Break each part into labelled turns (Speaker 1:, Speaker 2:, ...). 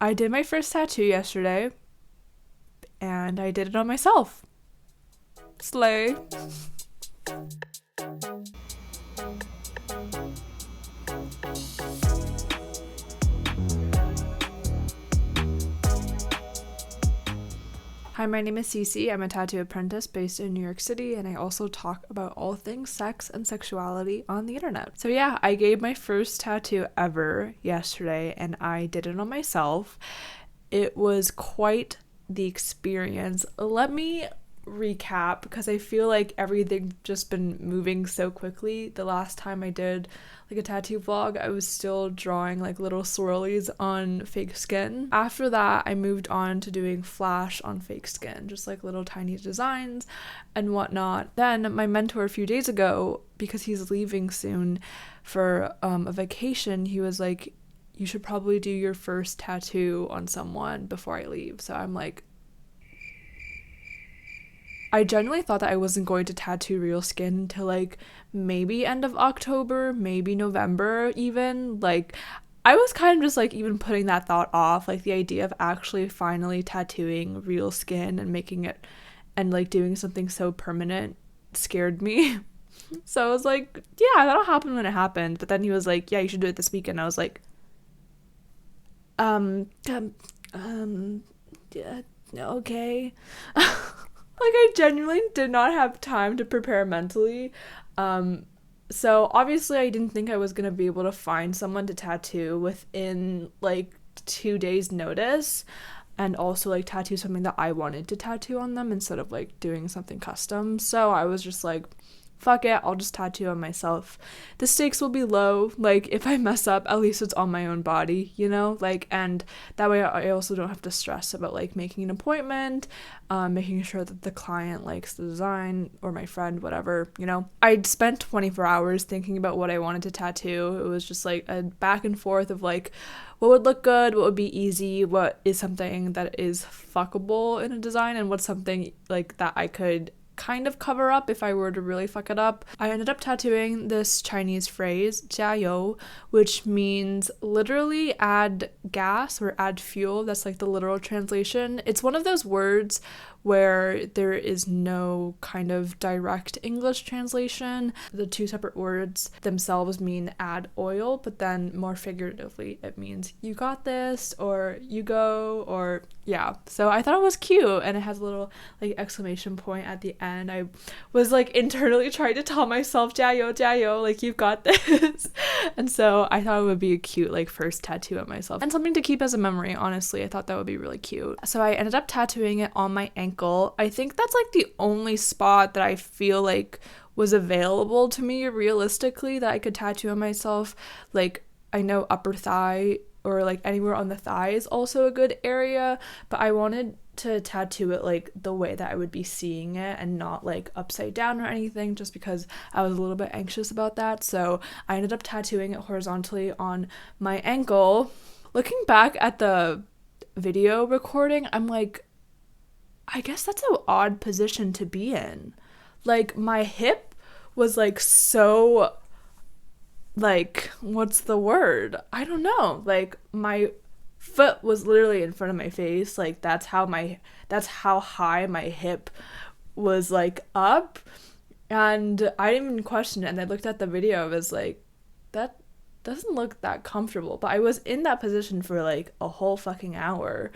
Speaker 1: I did my first tattoo yesterday, and I did it on myself. Slay. Hi, my name is Cece. I'm a tattoo apprentice based in New York City, and I also talk about all things sex and sexuality on the internet. So yeah, I gave my first tattoo ever yesterday, and I did it on myself. It was quite the experience. Let me recap, because I feel like everything's just been moving so quickly. The last time I did like a tattoo vlog, I was still drawing like little swirlies on fake skin. After that, I moved on to doing flash on fake skin, just like little tiny designs and whatnot. Then my mentor a few days ago, because he's leaving soon for a vacation, he was like, you should probably do your first tattoo on someone before I leave. So I'm like, I genuinely thought that I wasn't going to tattoo real skin until like maybe end of October, maybe November even. Like, I was kind of just like even putting that thought off. Like, the idea of actually finally tattooing real skin and making it and like doing something so permanent scared me. So I was like, yeah, that'll happen when it happens. But then he was like, yeah, you should do it this weekend. I was like, yeah, okay. Like, I genuinely did not have time to prepare mentally. So obviously I didn't think I was going to be able to find someone to tattoo within like 2 days notice, and also like tattoo something that I wanted to tattoo on them instead of like doing something custom. So I was just like, fuck it, I'll just tattoo on myself. The stakes will be low. Like, if I mess up, at least it's on my own body, you know? Like, and that way I also don't have to stress about like making an appointment, making sure that the client likes the design, or my friend, whatever, you know? I'd spent 24 hours thinking about what I wanted to tattoo. It was just like a back and forth of like, what would look good, what would be easy, what is something that is fuckable in a design, and what's something like that I could kind of cover up if I were to really fuck it up. I ended up tattooing this Chinese phrase, 加油, which means literally add gas or add fuel. That's like the literal translation. It's one of those words where there is no kind of direct English translation. The two separate words themselves mean add oil, but then more figuratively it means you got this, or you go, or yeah. So I thought it was cute, and it has a little like exclamation point at the end. I was like internally trying to tell myself, 加油, 加油, like you've got this. And so I thought it would be a cute like first tattoo on myself, and something to keep as a memory. Honestly, I thought that would be really cute. So I ended up tattooing it on my ankle. I think that's like the only spot that I feel like was available to me realistically that I could tattoo on myself. Like, I know upper thigh or like anywhere on the thigh is also a good area, but I wanted to tattoo it like the way that I would be seeing it and not like upside down or anything, just because I was a little bit anxious about that. So I ended up tattooing it horizontally on my ankle. Looking back at the video recording, I'm like, I guess that's an odd position to be in. Like, my hip was like so, like, what's the word? I don't know. Like, my foot was literally in front of my face. Like, that's how high my hip was like up. And I didn't even question it. And I looked at the video, I was like, that doesn't look that comfortable. But I was in that position for like a whole fucking hour.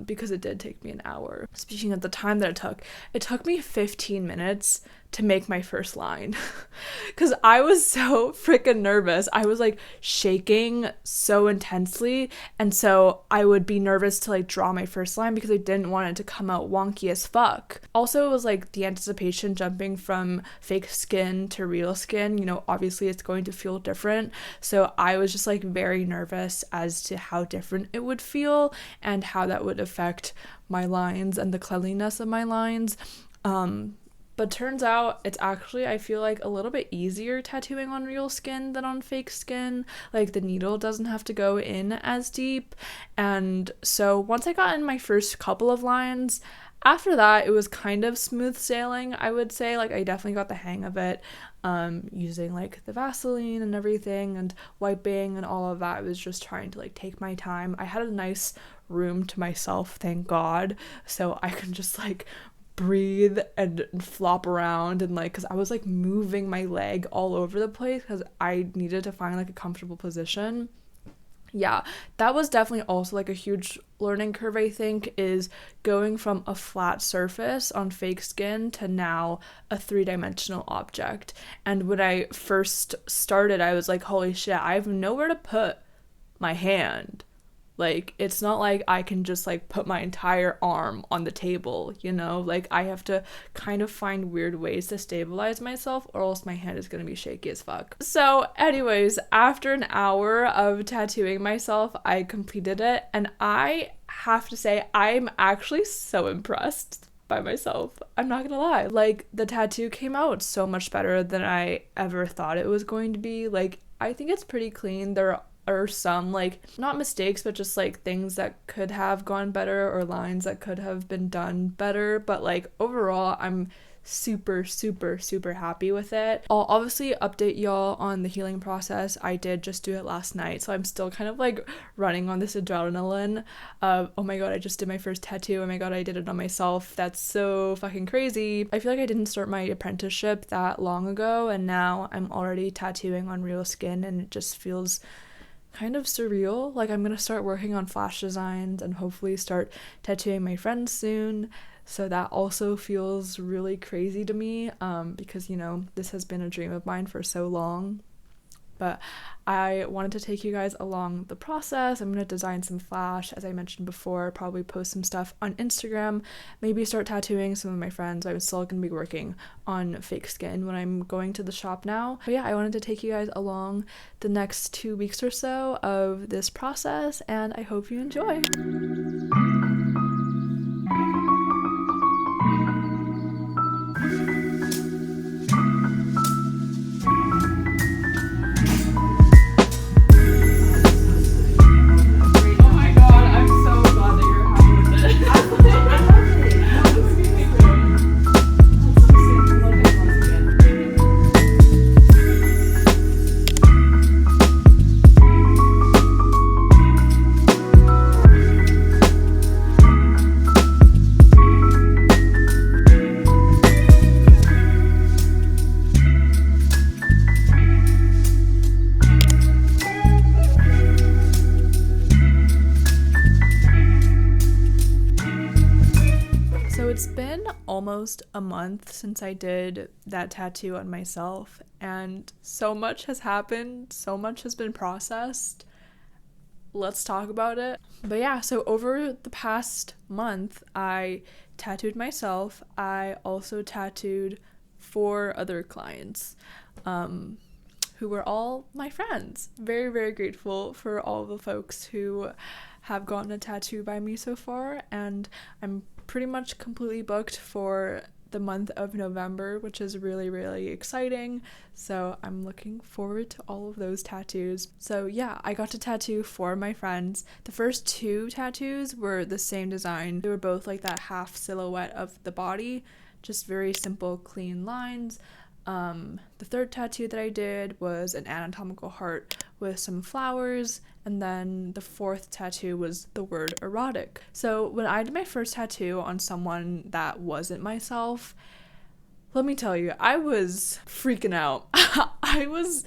Speaker 1: Because it did take me an hour. Speaking of the time that it took me 15 minutes to make my first line because I was so freaking nervous. I was like shaking so intensely, and so I would be nervous to like draw my first line because I didn't want it to come out wonky as fuck. Also, it was like the anticipation jumping from fake skin to real skin. You know, obviously it's going to feel different, so I was just like very nervous as to how different it would feel and how that would affect my lines and the cleanliness of my lines. But turns out it's actually, I feel like, a little bit easier tattooing on real skin than on fake skin. Like, the needle doesn't have to go in as deep. And so once I got in my first couple of lines, After that, it was kind of smooth sailing, I would say. Like, I definitely got the hang of it, using like the Vaseline and everything and wiping and all of that. I was just trying to like take my time. I had a nice room to myself, thank God, so I could just like breathe and flop around and like, because I was like moving my leg all over the place because I needed to find like a comfortable position. Yeah, that was definitely also like a huge learning curve, I think, is going from a flat surface on fake skin to now a three-dimensional object. And when I first started, I was like, holy shit, I have nowhere to put my hand. Like, it's not like I can just like put my entire arm on the table, you know? Like, I have to kind of find weird ways to stabilize myself, or else my hand is gonna be shaky as fuck. So, anyways, after an hour of tattooing myself, I completed it, and I have to say, I'm actually so impressed by myself. I'm not gonna lie. Like, the tattoo came out so much better than I ever thought it was going to be. Like, I think it's pretty clean. There are some like not mistakes but just like things that could have gone better or lines that could have been done better, but like overall I'm super super happy with it. I'll obviously update y'all on the healing process. I did just do it last night, so I'm still kind of like running on this adrenaline of, oh my god, I just did my first tattoo, oh my god, I did it on myself. That's so fucking crazy. I feel like I didn't start my apprenticeship that long ago, and now I'm already tattooing on real skin, and it just feels kind of surreal. Like, I'm gonna start working on flash designs and hopefully start tattooing my friends soon, so that also feels really crazy to me, because you know, this has been a dream of mine for so long. But I wanted to take you guys along the process. I'm going to design some flash, as I mentioned before, probably post some stuff on Instagram, maybe start tattooing some of my friends. I'm still going to be working on fake skin when I'm going to the shop now. But yeah, I wanted to take you guys along the next 2 weeks or so of this process, and I hope you enjoy. It's been almost a month since I did that tattoo on myself, and so much has happened, so much has been processed. Let's talk about it. But yeah, so over the past month, I tattooed myself. I also tattooed 4 other clients, who were all my friends. Very grateful for all the folks who have gotten a tattoo by me so far, and I'm pretty much completely booked for the month of November, which is really exciting. So I'm looking forward to all of those tattoos. So yeah, I got to tattoo 4 of my friends. The first 2 tattoos were the same design. They were both like that half silhouette of the body, just very simple, clean lines. The third tattoo that I did was an anatomical heart with some flowers, and then the 4th tattoo was the word erotic. So when I did my first tattoo on someone that wasn't myself, let me tell you, I was freaking out. I was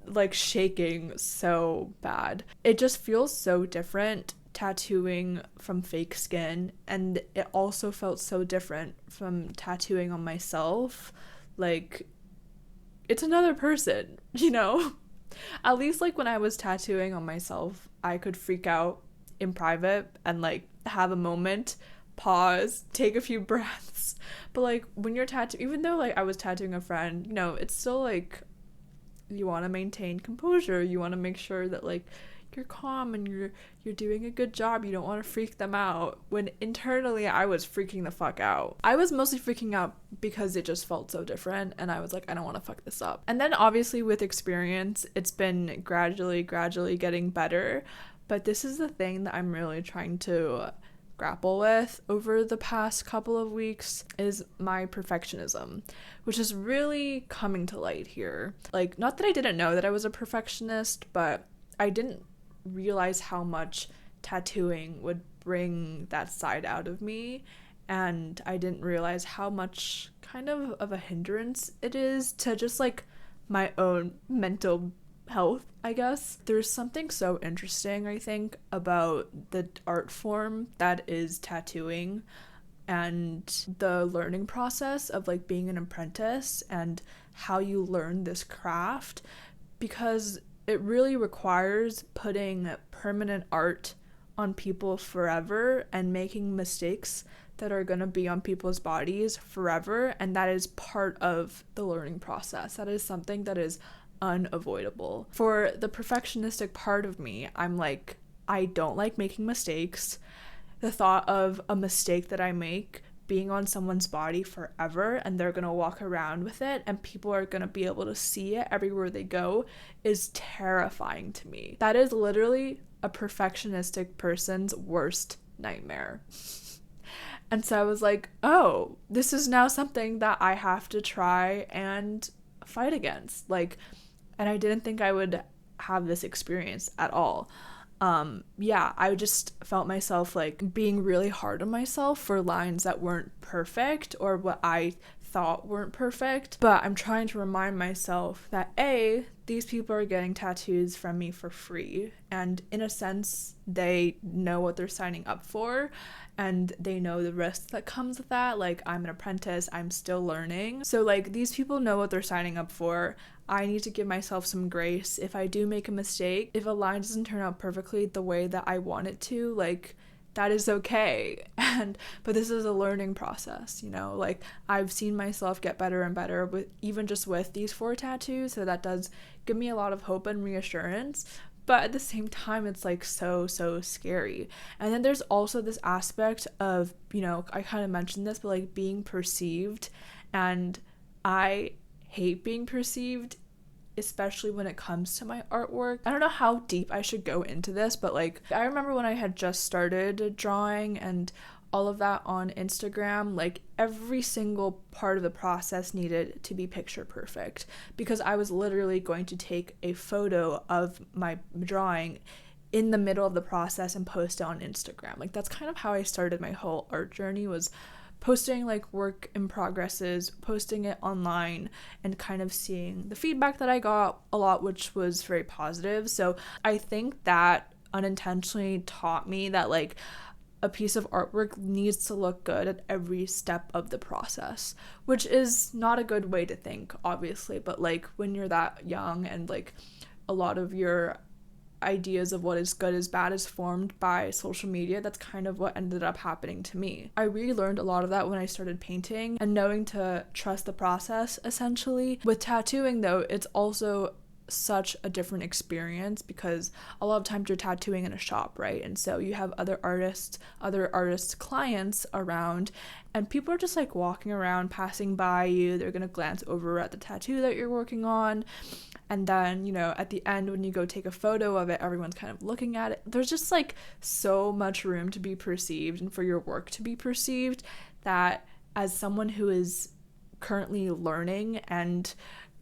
Speaker 1: like shaking so bad. It just feels so different tattooing from fake skin, and it also felt so different from tattooing on myself. Like, it's another person, you know? At least like when I was tattooing on myself, I could freak out in private and like have a moment, pause, take a few breaths. But like when you're tattooing, even though like I was tattooing a friend, you know, it's still like you want to maintain composure. You want to make sure that like you're calm and you're doing a good job. You don't want to freak them out. When internally I was freaking the fuck out. I was mostly freaking out because it just felt so different, and I was like, I don't want to fuck this up. And then obviously with experience, it's been gradually getting better. But this is the thing that I'm really trying to grapple with over the past couple of weeks is my perfectionism, which is really coming to light here. Like, not that I didn't know that I was a perfectionist, but I didn't realize how much tattooing would bring that side out of me, and I didn't realize how much kind of a hindrance it is to just like my own mental health, I guess. There's something so interesting, I think, about the art form that is tattooing and the learning process of like being an apprentice and how you learn this craft, because it really requires putting permanent art on people forever and making mistakes that are going to be on people's bodies forever, and that is part of the learning process. That is something that is unavoidable. For the perfectionistic part of me, I'm like, I don't like making mistakes. The thought of a mistake that I make being on someone's body forever and they're gonna walk around with it and people are gonna be able to see it everywhere they go is terrifying to me. That is literally a perfectionistic person's worst nightmare. And so I was like, oh, this is now something that I have to try and fight against. Like, and I didn't think I would have this experience at all. I just felt myself like being really hard on myself for lines that weren't perfect or what I thought weren't perfect. But I'm trying to remind myself that A, these people are getting tattoos from me for free. And in a sense, they know what they're signing up for and they know the risk that comes with that. Like, I'm an apprentice, I'm still learning. So like, these people know what they're signing up for. I need to give myself some grace. If I do make a mistake, if a line doesn't turn out perfectly the way that I want it to, like, that is okay. But this is a learning process, you know, like I've seen myself get better and better with even just with these 4 tattoos. So that does give me a lot of hope and reassurance. But at the same time, it's like so scary. And then there's also this aspect of, you know, I kind of mentioned this, but like being perceived. And I hate being perceived, especially when it comes to my artwork. I don't know how deep I should go into this, but like I remember when I had just started drawing and all of that on Instagram, like every single part of the process needed to be picture perfect because I was literally going to take a photo of my drawing in the middle of the process and post it on Instagram. Like that's kind of how I started my whole art journey, was posting like work in progresses, posting it online and kind of seeing the feedback that I got a lot, which was very positive. So I think that unintentionally taught me that like a piece of artwork needs to look good at every step of the process, which is not a good way to think, obviously, but like when you're that young and like a lot of your ideas of what is good is bad is formed by social media, that's kind of what ended up happening to me. I really learned a lot of that when I started painting and knowing to trust the process, essentially. With tattooing though, it's also such a different experience because a lot of times you're tattooing in a shop, right? And so you have other artists clients around, and people are just like walking around, passing by you. They're gonna glance over at the tattoo that you're working on, and then, you know, at the end when you go take a photo of it, everyone's kind of looking at it. There's just like so much room to be perceived and for your work to be perceived, that as someone who is currently learning and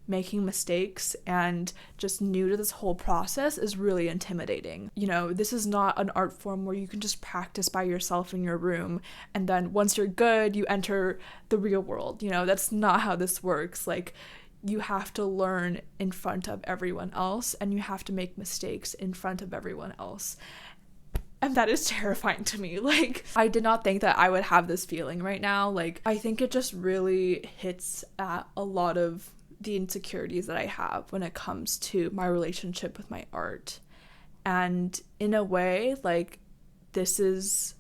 Speaker 1: making mistakes and just new to this whole process is really intimidating. You know, this is not an art form where you can just practice by yourself in your room and then once you're good, you enter the real world. You know, that's not how this works. Like, you have to learn in front of everyone else and you have to make mistakes in front of everyone else. And that is terrifying to me. Like, I did not think that I would have this feeling right now. Like, I think it just really hits at a lot of the insecurities that I have when it comes to my relationship with my art. And in a way, like, this is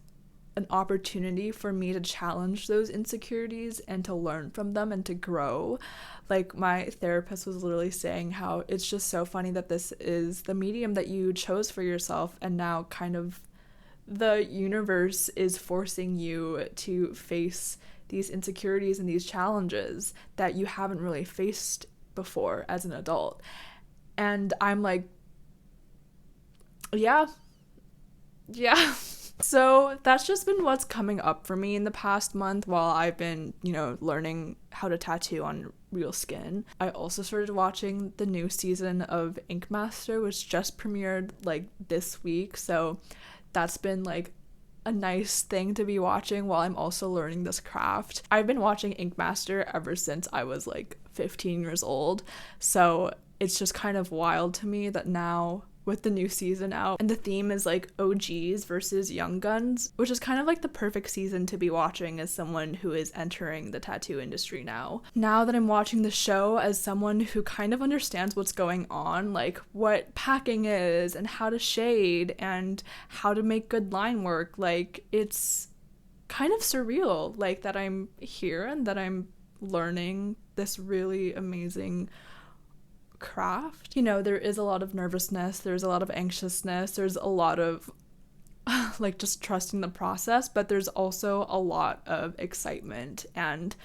Speaker 1: an opportunity for me to challenge those insecurities and to learn from them and to grow. Like, my therapist was literally saying how it's just so funny that this is the medium that you chose for yourself, and now kind of the universe is forcing you to face these insecurities and these challenges that you haven't really faced before as an adult. And I'm like, yeah. So that's just been what's coming up for me in the past month while I've been, learning how to tattoo on real skin. I also started watching the new season of Ink Master, which just premiered like this week. So that's been like a nice thing to be watching while I'm also learning this craft. I've been watching Ink Master ever since I was like 15 years old. So it's just kind of wild to me that now with the new season out and the theme is like OGs versus young guns, which is kind of like the perfect season to be watching as someone who is entering the tattoo industry now. Now that I'm watching the show as someone who kind of understands what's going on, like what packing is and how to shade and how to make good line work, like it's kind of surreal, like that I'm here and that I'm learning this really amazing craft. There is a lot of nervousness, there's a lot of anxiousness, there's a lot of like just trusting the process, but there's also a lot of excitement and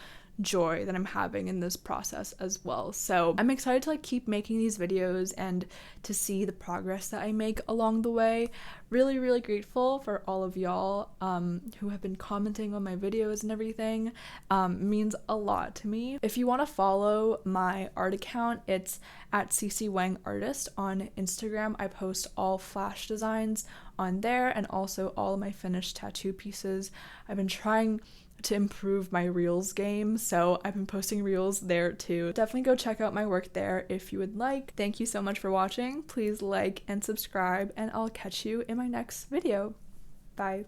Speaker 1: joy that I'm having in this process as well. So I'm excited to like keep making these videos and to see the progress that I make along the way. Really, really grateful for all of y'all who have been commenting on my videos and everything. Means a lot to me. If you want to follow my art account, it's at CC Wang Artist on Instagram. I post all flash designs on there and also all of my finished tattoo pieces. I've been trying to improve my reels game, so I've been posting reels there too. Definitely go check out my work there if you would like. Thank you so much for watching. Please like and subscribe, and I'll catch you in my next video. Bye.